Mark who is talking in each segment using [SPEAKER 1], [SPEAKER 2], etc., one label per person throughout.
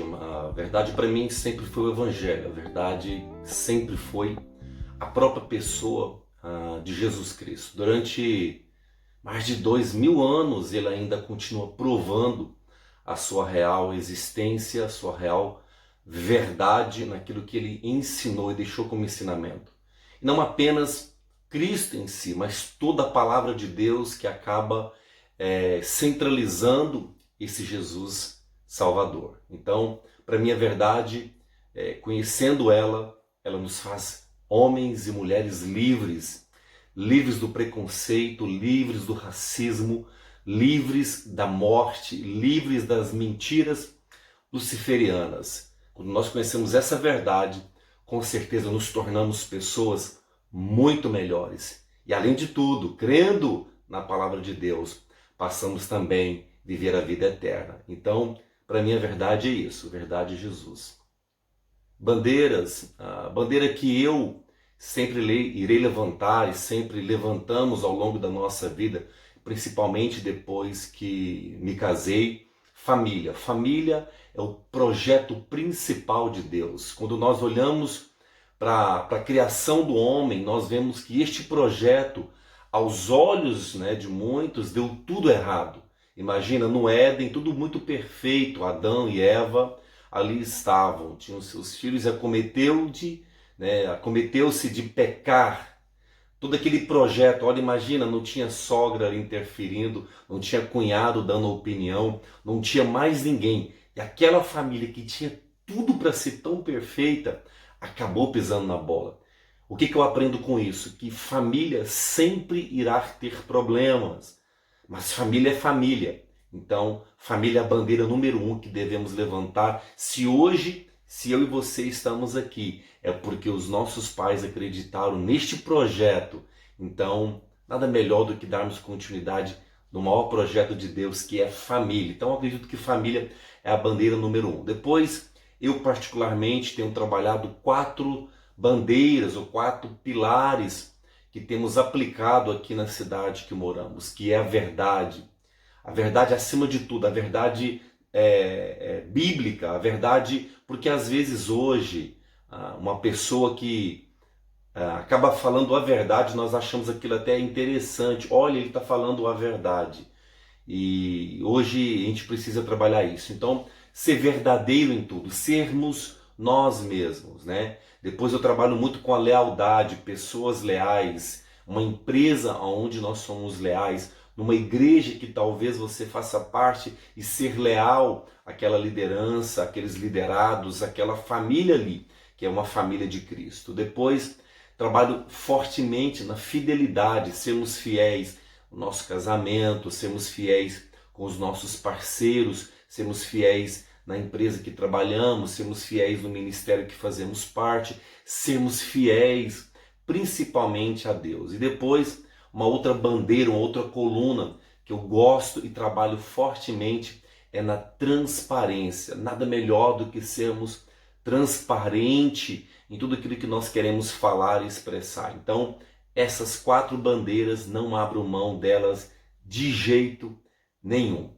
[SPEAKER 1] A verdade para mim sempre foi o Evangelho, a verdade sempre foi a própria pessoa de Jesus Cristo. Durante mais de 2000 anos ele ainda continua provando a sua real existência, a sua real verdade naquilo que ele ensinou e deixou como ensinamento. E não apenas Cristo em si, mas toda a palavra de Deus que acaba centralizando esse Jesus Salvador. Então, para mim a verdade, conhecendo ela nos faz homens e mulheres livres, livres do preconceito, livres do racismo, livres da morte, livres das mentiras luciferianas. Quando nós conhecemos essa verdade, com certeza nos tornamos pessoas muito melhores. E além de tudo, crendo na palavra de Deus, passamos também a viver a vida eterna. Então, para mim a verdade é isso, a verdade é Jesus. Bandeiras, a bandeira que eu sempre irei levantar e sempre levantamos ao longo da nossa vida, principalmente depois que me casei, família. Família é o projeto principal de Deus. Quando nós olhamos para a criação do homem, nós vemos que este projeto, aos olhos de muitos, deu tudo errado. Imagina, no Éden, tudo muito perfeito, Adão e Eva ali estavam, tinham seus filhos, acometeu-se de pecar. Todo aquele projeto, olha, imagina, não tinha sogra ali interferindo, não tinha cunhado dando opinião, não tinha mais ninguém. E aquela família que tinha tudo para ser tão perfeita, acabou pisando na bola. O que eu aprendo com isso? Que família sempre irá ter problemas, mas família é família. Então, família é a bandeira número 1 que devemos levantar. Se hoje, se eu e você estamos aqui, é porque os nossos pais acreditaram neste projeto. Então, nada melhor do que darmos continuidade no maior projeto de Deus, que é família. Então, eu acredito que família é a bandeira número 1. Depois, eu particularmente tenho trabalhado 4 bandeiras ou 4 pilares que temos aplicado aqui na cidade que moramos, que é a verdade acima de tudo, a verdade bíblica, a verdade, porque às vezes hoje uma pessoa que acaba falando a verdade, nós achamos aquilo até interessante, olha, ele está falando a verdade, e hoje a gente precisa trabalhar isso. Então, ser verdadeiro em tudo, sermos nós mesmos, né? Depois eu trabalho muito com a lealdade, pessoas leais, uma empresa onde nós somos leais, numa igreja que talvez você faça parte e ser leal àquela liderança, àqueles liderados, àquela família ali, que é uma família de Cristo. Depois trabalho fortemente na fidelidade, sermos fiéis no nosso casamento, sermos fiéis com os nossos parceiros, sermos fiéis na empresa que trabalhamos, sermos fiéis no ministério que fazemos parte, sermos fiéis principalmente a Deus. E depois, uma outra bandeira, uma outra coluna que eu gosto e trabalho fortemente é na transparência. Nada melhor do que sermos transparente em tudo aquilo que nós queremos falar e expressar. Então, essas 4 bandeiras, não abro mão delas de jeito nenhum.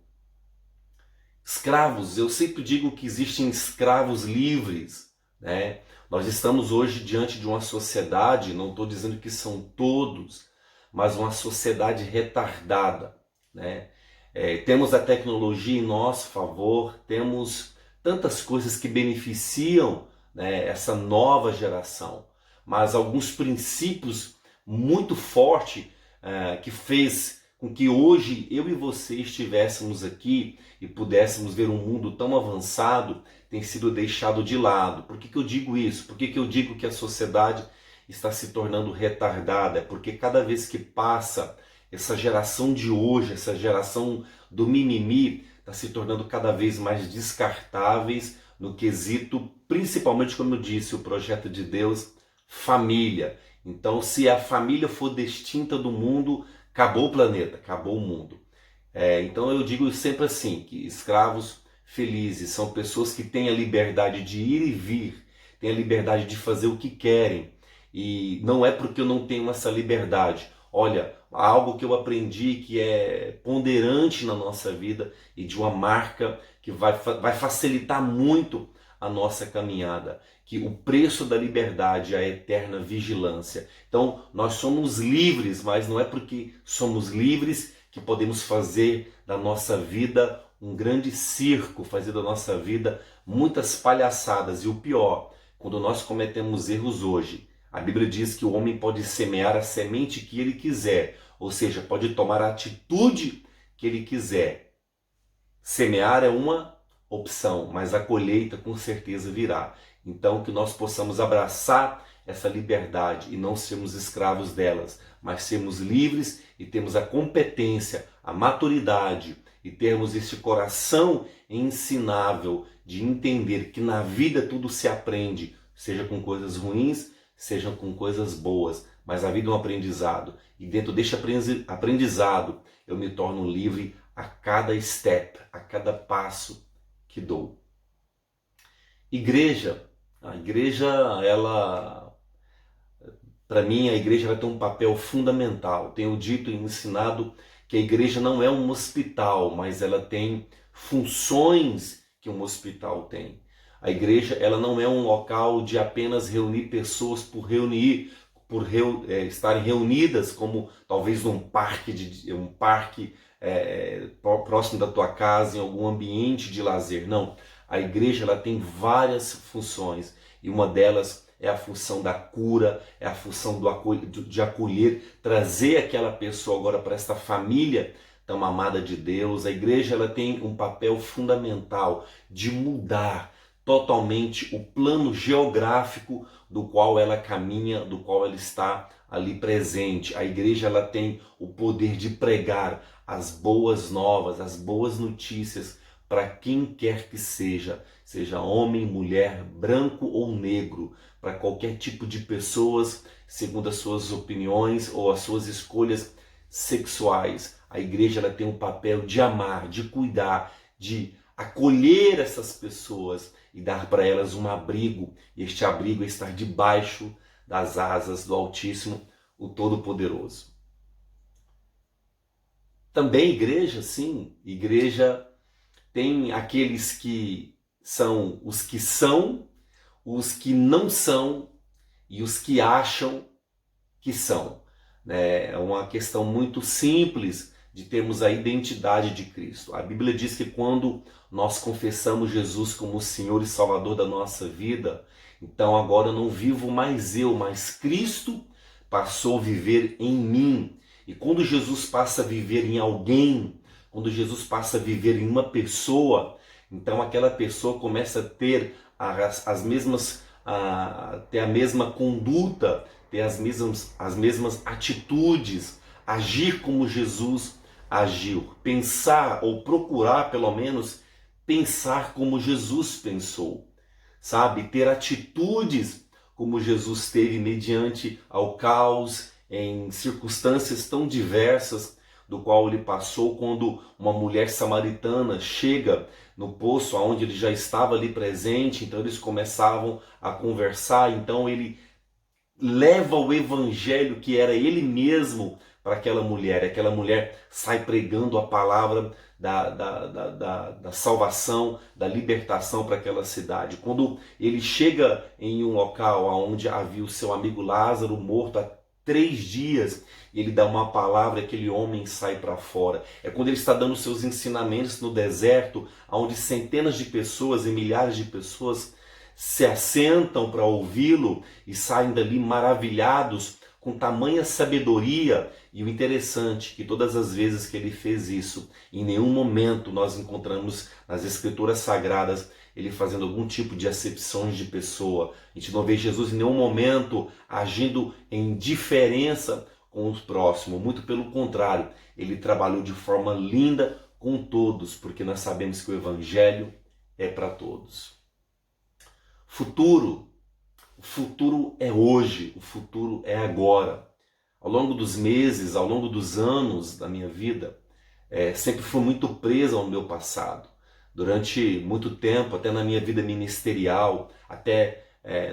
[SPEAKER 1] Escravos, eu sempre digo que existem escravos livres, né? Nós estamos hoje diante de uma sociedade, não estou dizendo que são todos, mas uma sociedade retardada, né? Temos a tecnologia em nosso favor, temos tantas coisas que beneficiam, né, essa nova geração, mas alguns princípios muito fortes que fez com que hoje eu e você estivéssemos aqui e pudéssemos ver um mundo tão avançado, tem sido deixado de lado. Por que eu digo isso? Por que eu digo que a sociedade está se tornando retardada? É porque cada vez que passa, essa geração de hoje, essa geração do mimimi, está se tornando cada vez mais descartáveis no quesito, principalmente, como eu disse, o projeto de Deus, família. Então, se a família for extinta do mundo, acabou o planeta, acabou o mundo. Então eu digo sempre assim, que escravos felizes são pessoas que têm a liberdade de ir e vir, têm a liberdade de fazer o que querem. E não é porque eu não tenho essa liberdade. Olha, algo que eu aprendi que é ponderante na nossa vida e de uma marca que vai facilitar muito a nossa caminhada, que o preço da liberdade é a eterna vigilância. Então, nós somos livres, mas não é porque somos livres que podemos fazer da nossa vida um grande circo, fazer da nossa vida muitas palhaçadas. E o pior, quando nós cometemos erros hoje, a Bíblia diz que o homem pode semear a semente que ele quiser, ou seja, pode tomar a atitude que ele quiser. Semear é uma opção, mas a colheita com certeza virá. Então, que nós possamos abraçar essa liberdade e não sermos escravos delas, mas sermos livres e termos a competência, a maturidade e termos esse coração ensinável de entender que na vida tudo se aprende, seja com coisas ruins, seja com coisas boas, mas a vida é um aprendizado. E dentro deste aprendizado eu me torno livre a cada step, a cada passo que dou. Igreja, a igreja, para mim, a igreja vai ter um papel fundamental. Tenho dito e ensinado que a igreja não é um hospital, mas ela tem funções que um hospital tem. A igreja, ela não é um local de apenas reunir pessoas por reunir, estarem reunidas como talvez um parque próximo da tua casa, em algum ambiente de lazer. Não, a igreja ela tem várias funções e uma delas é a função da cura, é a função de acolher, trazer aquela pessoa agora para esta família tão amada de Deus. A igreja ela tem um papel fundamental de mudar totalmente o plano geográfico do qual ela caminha, do qual ela está ali presente. A igreja ela tem o poder de pregar as boas novas, as boas notícias para quem quer que seja homem, mulher, branco ou negro, para qualquer tipo de pessoas, segundo as suas opiniões ou as suas escolhas sexuais. A igreja ela tem um papel de amar, de cuidar, de acolher essas pessoas e dar para elas um abrigo. E este abrigo é estar debaixo das asas do Altíssimo, o Todo-Poderoso. Também igreja, sim, igreja tem aqueles que são, os que não são e os que acham que são. É uma questão muito simples de termos a identidade de Cristo. A Bíblia diz que quando nós confessamos Jesus como o Senhor e Salvador da nossa vida, então agora não vivo mais eu, mas Cristo passou a viver em mim. E quando Jesus passa a viver em alguém, quando Jesus passa a viver em uma pessoa, então aquela pessoa começa a ter a mesma conduta, ter as mesmas atitudes, agir como Jesus agiu, pensar ou procurar pelo menos pensar como Jesus pensou, sabe? Ter atitudes como Jesus teve mediante ao caos, em circunstâncias tão diversas do qual ele passou, quando uma mulher samaritana chega no poço onde ele já estava ali presente, então eles começavam a conversar, então ele leva o evangelho que era ele mesmo para aquela mulher sai pregando a palavra da salvação, da libertação para aquela cidade. Quando ele chega em um local onde havia o seu amigo Lázaro morto há 3 dias, e ele dá uma palavra, aquele homem sai para fora. É quando ele está dando seus ensinamentos no deserto, onde centenas de pessoas e milhares de pessoas se assentam para ouvi-lo e saem dali maravilhados com tamanha sabedoria. E o interessante é que todas as vezes que ele fez isso, em nenhum momento nós encontramos nas Escrituras Sagradas ele fazendo algum tipo de acepções de pessoa. A gente não vê Jesus em nenhum momento agindo em diferença com os próximos. Muito pelo contrário, ele trabalhou de forma linda com todos, porque nós sabemos que o Evangelho é para todos. Futuro. O futuro é hoje, o futuro é agora. Ao longo dos meses, ao longo dos anos da minha vida, sempre fui muito preso ao meu passado. Durante muito tempo, até na minha vida ministerial, até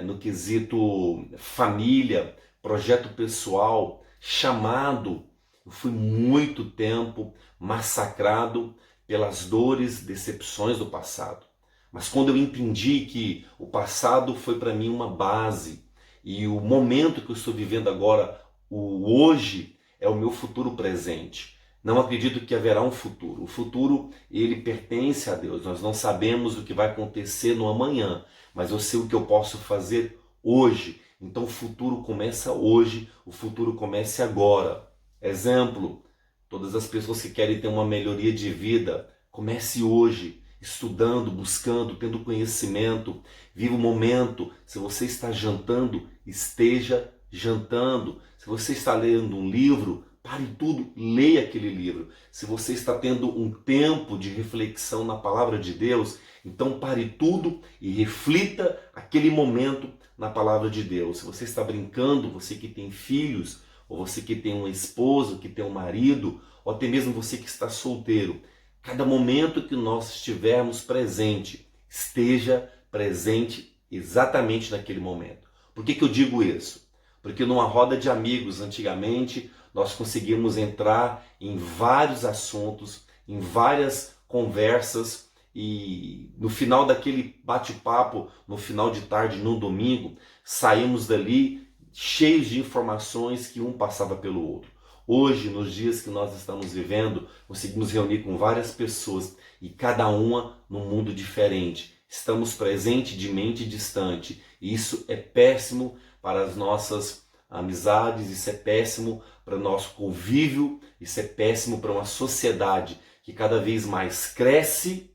[SPEAKER 1] no quesito família, projeto pessoal, chamado, eu fui muito tempo massacrado pelas dores, decepções do passado. Mas quando eu entendi que o passado foi para mim uma base e o momento que eu estou vivendo agora, o hoje, é o meu futuro presente. Não acredito que haverá um futuro. O futuro, ele pertence a Deus. Nós não sabemos o que vai acontecer no amanhã, mas eu sei o que eu posso fazer hoje. Então o futuro começa hoje, o futuro começa agora. Exemplo, todas as pessoas que querem ter uma melhoria de vida, comece hoje, estudando, buscando, tendo conhecimento. Viva o momento. Se você está jantando, esteja jantando. Se você está lendo um livro, pare tudo, leia aquele livro. Se você está tendo um tempo de reflexão na palavra de Deus, então pare tudo e reflita aquele momento na palavra de Deus. Se você está brincando, você que tem filhos, ou você que tem uma esposa, que tem um marido, ou até mesmo você que está solteiro, cada momento que nós estivermos presente, esteja presente exatamente naquele momento. Por que eu digo isso? Porque numa roda de amigos, antigamente, nós conseguimos entrar em vários assuntos, em várias conversas, e no final daquele bate-papo, no final de tarde, no domingo, saímos dali cheios de informações que um passava pelo outro. Hoje, nos dias que nós estamos vivendo, conseguimos reunir com várias pessoas e cada uma num mundo diferente. Estamos presentes de mente distante. E isso é péssimo para as nossas amizades, isso é péssimo para o nosso convívio, isso é péssimo para uma sociedade que cada vez mais cresce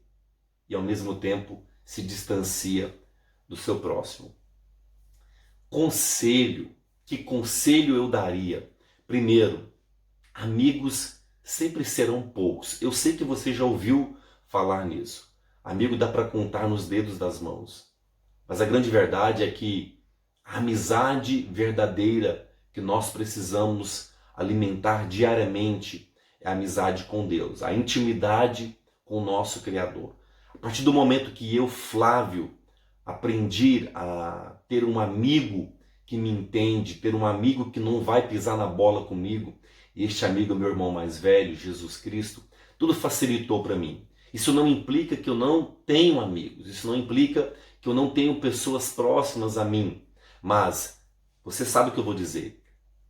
[SPEAKER 1] e ao mesmo tempo se distancia do seu próximo. Conselho. Que conselho eu daria? Primeiro, amigos sempre serão poucos. Eu sei que você já ouviu falar nisso. Amigo dá para contar nos dedos das mãos. Mas a grande verdade é que a amizade verdadeira que nós precisamos alimentar diariamente é a amizade com Deus, a intimidade com o nosso Criador. A partir do momento que eu, Flávio, aprendi a ter um amigo que me entende, ter um amigo que não vai pisar na bola comigo, e este amigo é meu irmão mais velho, Jesus Cristo, tudo facilitou para mim. Isso não implica que eu não tenho amigos, isso não implica que eu não tenho pessoas próximas a mim, mas você sabe o que eu vou dizer.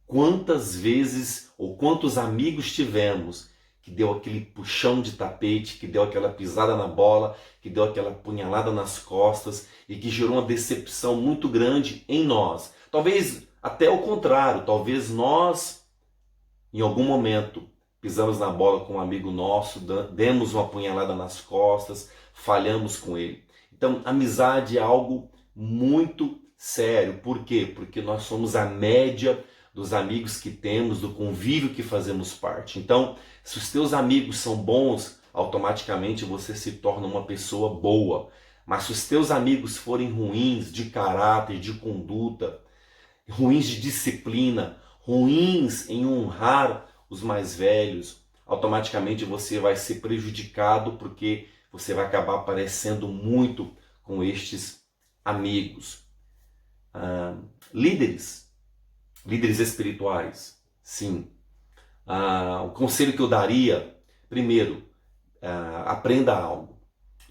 [SPEAKER 1] Quantas vezes ou quantos amigos tivemos que deu aquele puxão de tapete, que deu aquela pisada na bola, que deu aquela punhalada nas costas e que gerou uma decepção muito grande em nós. Talvez até o contrário, talvez nós, em algum momento, pisamos na bola com um amigo nosso, demos uma punhalada nas costas, falhamos com ele. Então, amizade é algo muito sério. Por quê? Porque nós somos a média dos amigos que temos, do convívio que fazemos parte. Então, se os teus amigos são bons, automaticamente você se torna uma pessoa boa. Mas se os teus amigos forem ruins de caráter, de conduta, ruins de disciplina, ruins em honrar os mais velhos, automaticamente você vai ser prejudicado porque você vai acabar parecendo muito com estes amigos. Líderes espirituais, sim. O conselho que eu daria, primeiro, aprenda algo.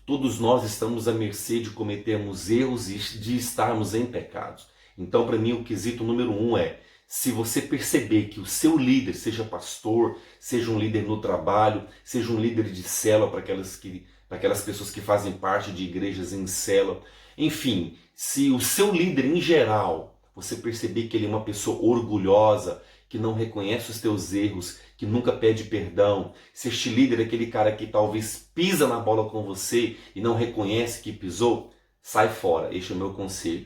[SPEAKER 1] Todos nós estamos à mercê de cometermos erros e de estarmos em pecados. Então, para mim, o quesito número 1 é, se você perceber que o seu líder, seja pastor, seja um líder no trabalho, seja um líder de célula para aquelas pessoas que fazem parte de igrejas em célula, enfim, se o seu líder em geral, você perceber que ele é uma pessoa orgulhosa, que não reconhece os teus erros, que nunca pede perdão, se este líder é aquele cara que talvez pisa na bola com você e não reconhece que pisou, sai fora, este é o meu conselho.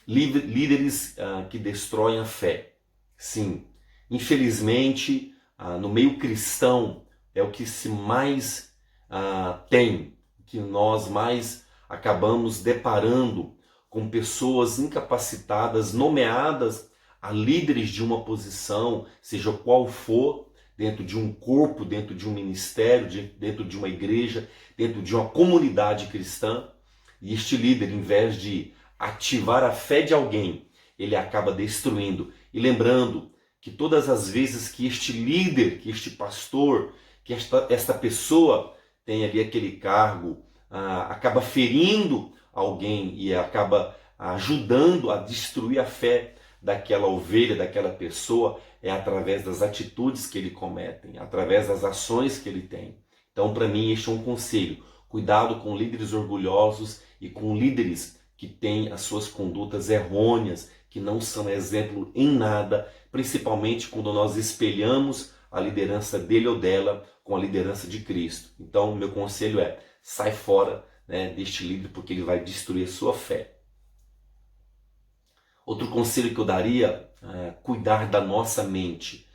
[SPEAKER 1] Líderes que destroem a fé. Sim, infelizmente, no meio cristão é o que se mais tem, que nós mais acabamos deparando com pessoas incapacitadas, nomeadas a líderes de uma posição, seja qual for, dentro de um corpo, dentro de um ministério, dentro de uma igreja, dentro de uma comunidade cristã. E este líder, em vez de ativar a fé de alguém, ele acaba destruindo. E lembrando que todas as vezes que este líder, que este pastor, que esta pessoa tem ali aquele cargo, acaba ferindo alguém e acaba ajudando a destruir a fé daquela ovelha, daquela pessoa, é através das atitudes que ele comete, através das ações que ele tem. Então, para mim, este é um conselho. Cuidado com líderes orgulhosos e com líderes que têm as suas condutas errôneas, que não são exemplo em nada, principalmente quando nós espelhamos a liderança dele ou dela com a liderança de Cristo. Então, meu conselho é: sai fora, né, deste líder, porque ele vai destruir a sua fé. Outro conselho que eu daria é cuidar da nossa mente.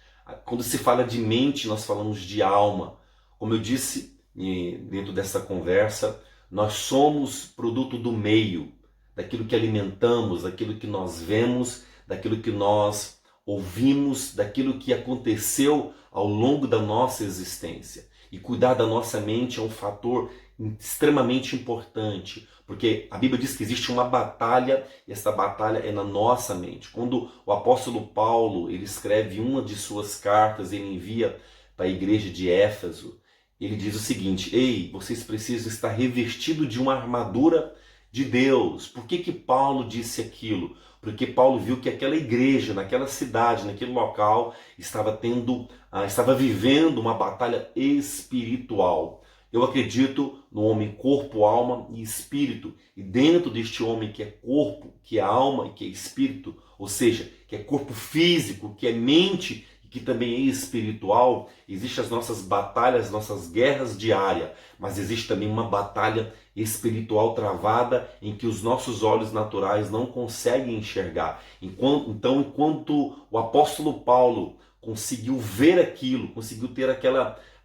[SPEAKER 1] Quando se fala de mente, nós falamos de alma. Como eu disse dentro dessa conversa, nós somos produto do meio, daquilo que alimentamos, daquilo que nós vemos, daquilo que nós ouvimos, daquilo que aconteceu ao longo da nossa existência. E cuidar da nossa mente é um fator extremamente importante, porque a Bíblia diz que existe uma batalha, e essa batalha é na nossa mente. Quando o apóstolo Paulo ele escreve uma de suas cartas, ele envia para a igreja de Éfeso, ele diz o seguinte: ei, vocês precisam estar revestidos de uma armadura de Deus. Por que Paulo disse aquilo? Porque Paulo viu que aquela igreja, naquela cidade, naquele local, estava vivendo uma batalha espiritual. Eu acredito no homem corpo, alma e espírito. E dentro deste homem que é corpo, que é alma e que é espírito, ou seja, que é corpo físico, que é mente e que também é espiritual, existem as nossas batalhas, nossas guerras diárias, mas existe também uma batalha espiritual travada em que os nossos olhos naturais não conseguem enxergar. Então, enquanto o apóstolo Paulo conseguiu ver aquilo, conseguiu ter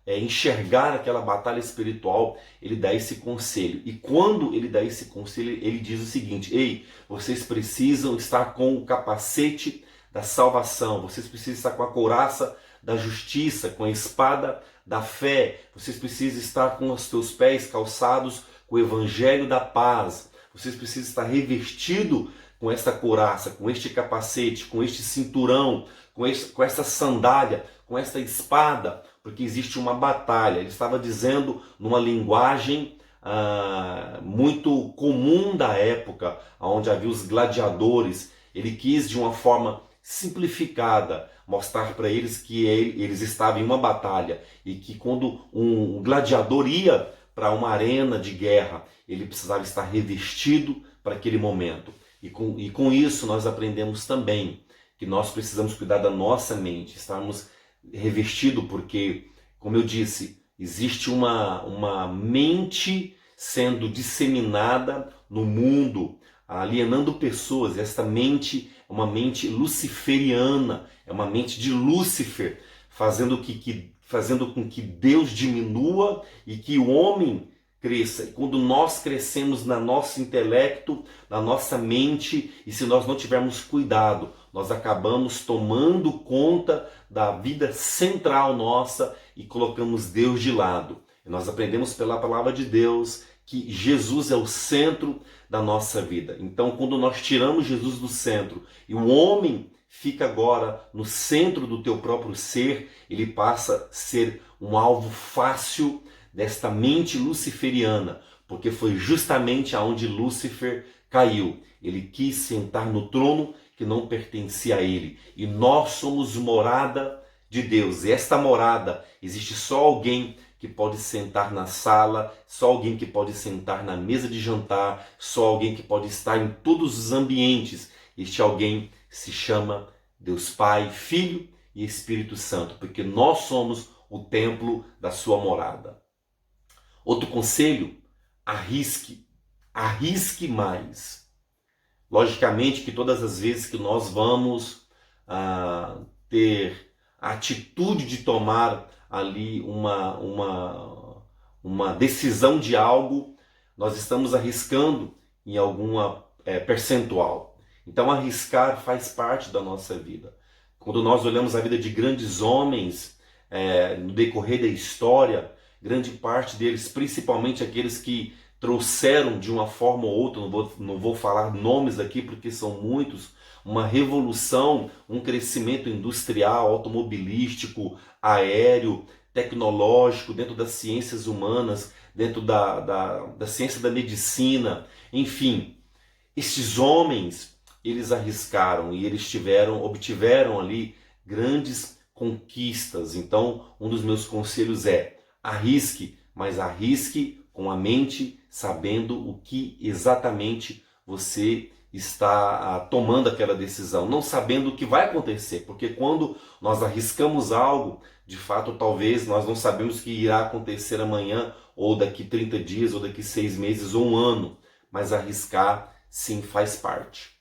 [SPEAKER 1] enxergar aquela batalha espiritual, ele dá esse conselho. E quando ele dá esse conselho, ele diz o seguinte: ei, vocês precisam estar com o capacete da salvação, vocês precisam estar com a couraça da justiça, com a espada da fé, vocês precisam estar com os seus pés calçados com o evangelho da paz, vocês precisam estar revestido com esta couraça, com este capacete, com este cinturão, com essa sandália, com esta espada, porque existe uma batalha. Ele estava dizendo numa linguagem muito comum da época, onde havia os gladiadores. Ele quis, de uma forma simplificada, mostrar para eles que eles estavam em uma batalha e que quando um gladiador ia para uma arena de guerra, ele precisava estar revestido para aquele momento. E com isso nós aprendemos também que nós precisamos cuidar da nossa mente, estarmos revestidos, porque, como eu disse, existe uma mente sendo disseminada no mundo, alienando pessoas. Esta mente é uma mente luciferiana, é uma mente de Lúcifer, fazendo com que Deus diminua e que o homem cresça. E quando nós crescemos no nosso intelecto, na nossa mente, e se nós não tivermos cuidado, nós acabamos tomando conta da vida central nossa e colocamos Deus de lado. E nós aprendemos pela palavra de Deus que Jesus é o centro da nossa vida. Então, quando nós tiramos Jesus do centro e o homem fica agora no centro do teu próprio ser, ele passa a ser um alvo fácil desta mente luciferiana, porque foi justamente aonde Lúcifer caiu. Ele quis sentar no trono que não pertencia a ele. E nós somos morada de Deus. E esta morada, existe só alguém que pode sentar na sala, só alguém que pode sentar na mesa de jantar, só alguém que pode estar em todos os ambientes. Este alguém se chama Deus Pai, Filho e Espírito Santo, porque nós somos o templo da sua morada. Outro conselho: arrisque mais. Logicamente que todas as vezes que nós vamos ter a atitude de tomar ali uma decisão de algo, nós estamos arriscando em alguma percentual. Então arriscar faz parte da nossa vida. Quando nós olhamos a vida de grandes homens no decorrer da história, grande parte deles, principalmente aqueles que trouxeram de uma forma ou outra, não vou falar nomes aqui porque são muitos, uma revolução, um crescimento industrial, automobilístico, aéreo, tecnológico, dentro das ciências humanas, dentro da ciência da medicina, enfim. Estes homens, eles arriscaram e eles obtiveram ali grandes conquistas. Então, um dos meus conselhos é: arrisque, mas arrisque com a mente, sabendo o que exatamente você está tomando aquela decisão, não sabendo o que vai acontecer, porque quando nós arriscamos algo, de fato, talvez nós não sabemos o que irá acontecer amanhã, ou daqui 30 dias, ou daqui 6 meses, ou um ano, mas arriscar sim faz parte.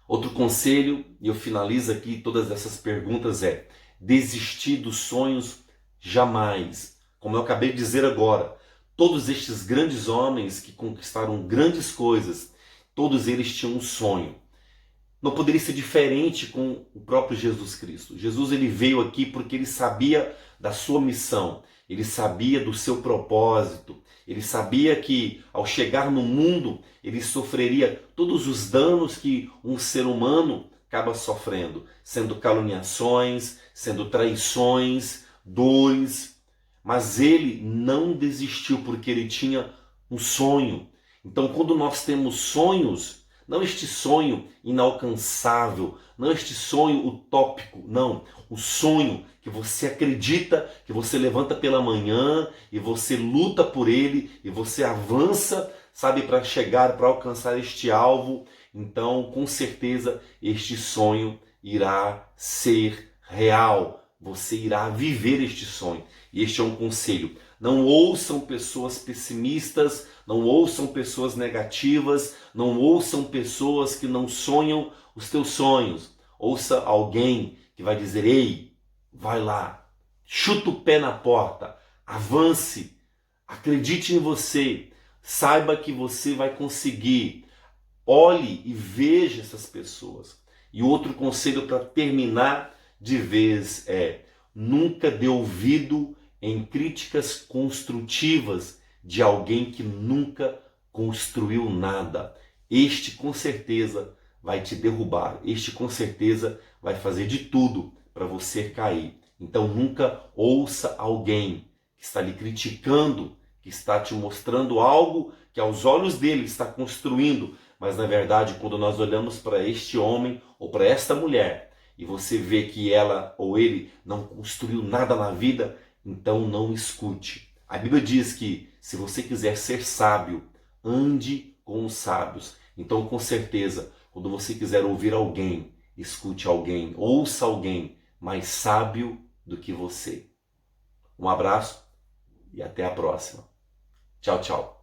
[SPEAKER 1] Outro conselho, e eu finalizo aqui todas essas perguntas, é: desistir dos sonhos jamais. Como eu acabei de dizer agora, todos estes grandes homens que conquistaram grandes coisas, todos eles tinham um sonho. Não poderia ser diferente com o próprio Jesus Cristo. Jesus, ele veio aqui porque ele sabia da sua missão, ele sabia do seu propósito, ele sabia que ao chegar no mundo ele sofreria todos os danos que um ser humano acaba sofrendo, sendo caluniações, sendo traições, dores, mas ele não desistiu porque ele tinha um sonho. Então, quando nós temos sonhos, não este sonho inalcançável, não este sonho utópico, não. O sonho que você acredita, que você levanta pela manhã e você luta por ele e você avança, sabe, para chegar, para alcançar este alvo. Então, com certeza, este sonho irá ser real. Você irá viver este sonho. E este é um conselho. Não ouçam pessoas pessimistas, não ouçam pessoas negativas, não ouçam pessoas que não sonham os teus sonhos. Ouça alguém que vai dizer: ei, vai lá, chuta o pé na porta, avance, acredite em você, saiba que você vai conseguir. Olhe e veja essas pessoas. E outro conselho para terminar de vez é: nunca dê ouvido em críticas construtivas de alguém que nunca construiu nada. Este com certeza vai te derrubar. Este com certeza vai fazer de tudo para você cair. Então nunca ouça alguém que está lhe criticando, que está te mostrando algo que aos olhos dele está construindo, mas na verdade, quando nós olhamos para este homem ou para esta mulher e você vê que ela ou ele não construiu nada na vida, então não escute. A Bíblia diz que se você quiser ser sábio, ande com os sábios. Então, com certeza, quando você quiser ouvir alguém, escute alguém, ouça alguém mais sábio do que você. Um abraço e até a próxima. Tchau, tchau.